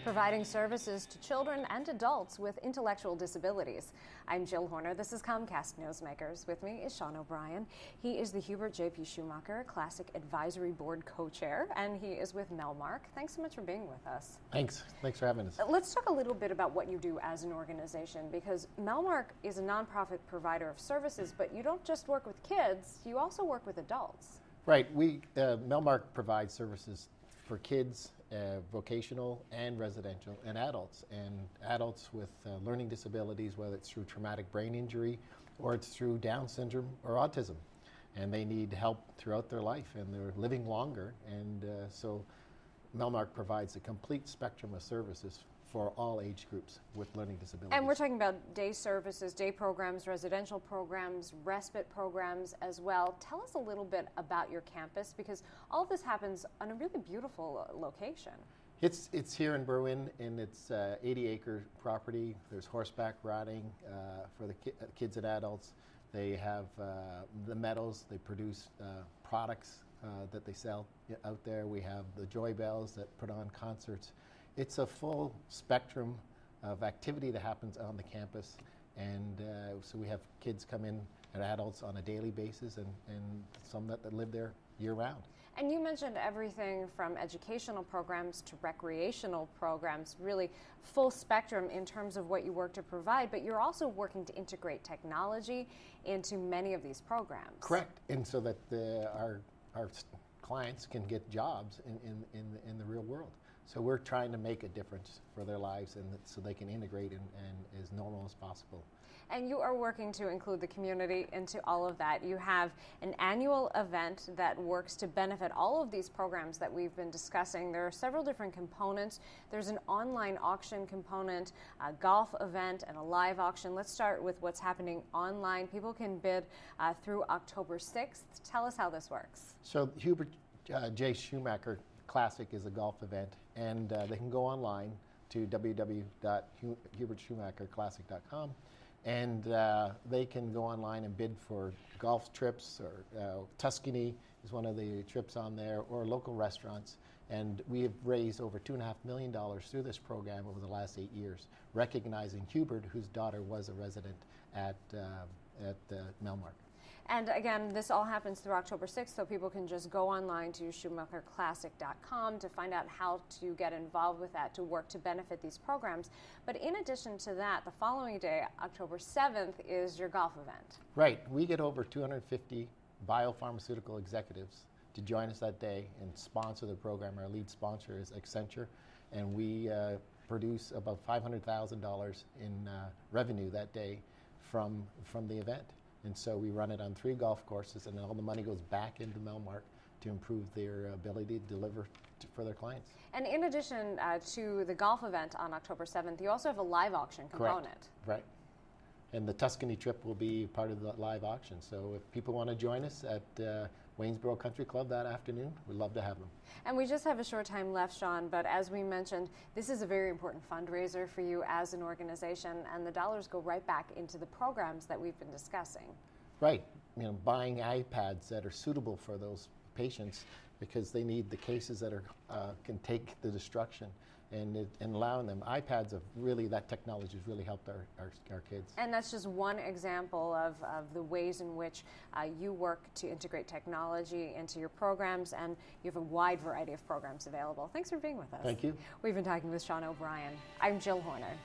providing services to children and adults with intellectual disabilities. I'm Jill Horner. This is Comcast Newsmakers. With me is Shawn O'Brien. He is the Hubert J.P. Schoemaker Classic Advisory Board co-chair, and he is with Melmark. Thanks so much for being with us. Thanks for having us. Let's talk a little bit about what you do as an organization, because Melmark is a nonprofit provider of services, but you don't just work with kids, you also work with adults. Right. Melmark provides services for kids, vocational and residential, and adults with learning disabilities, whether it's through traumatic brain injury or it's through Down syndrome or autism. And they need help throughout their life, and they're living longer. And so Melmark provides a complete spectrum of services for all age groups with learning disabilities. And we're talking about day services, day programs, residential programs, respite programs as well. Tell us a little bit about your campus, because all of this happens on a really beautiful location. It's here in Berwyn, and it's 80-acre property. There's horseback riding for the kids and adults. They have the meadows. They produce products that they sell out there. We have the Joy Bells that put on concerts. It's a full spectrum of activity that happens on the campus, and so we have kids come in and adults on a daily basis, and some that live there year-round. And you mentioned everything from educational programs to recreational programs, really full spectrum in terms of what you work to provide, but you're also working to integrate technology into many of these programs. Correct, and so that our clients can get jobs in the real world. So we're trying to make a difference for their lives, and so they can integrate and as normal as possible. And you are working to include the community into all of that. You have an annual event that works to benefit all of these programs that we've been discussing. There are several different components. There's an online auction component, a golf event, and a live auction. Let's start with what's happening online. People can bid through October 6th. Tell us how this works. So Hubert J. Schoemaker Classic is a golf event, and they can go online to www.hubertschumacherclassic.com, and they can go online and bid for golf trips, or Tuscany is one of the trips on there, or local restaurants. And we have raised over $2.5 million through this program over the last 8 years, recognizing Hubert, whose daughter was a resident at Melmark. And again, this all happens through October 6th, so people can just go online to SchumacherClassic.com to find out how to get involved with that, to work to benefit these programs. But in addition to that, the following day, October 7th, is your golf event. Right. We get over 250 biopharmaceutical executives to join us that day and sponsor the program. Our lead sponsor is Accenture, and we produce about $500,000 in revenue that day from the event. And so we run it on 3 golf courses, and all the money goes back into Melmark to improve their ability to deliver for their clients. And in addition to the golf event on October 7th, you also have a live auction component. Correct. Right. And the Tuscany trip will be part of the live auction. So if people want to join us at Waynesboro Country Club that afternoon, we'd love to have them. And we just have a short time left, Shawn, but as we mentioned, this is a very important fundraiser for you as an organization, and the dollars go right back into the programs that we've been discussing. Right. Buying iPads that are suitable for those patients, because they need the cases that can take the destruction, and allowing them. iPads have really, that technology has really helped our kids. And that's just one example of the ways in which you work to integrate technology into your programs, and you have a wide variety of programs available. Thanks for being with us. Thank you. We've been talking with Shawn O'Brien. I'm Jill Horner.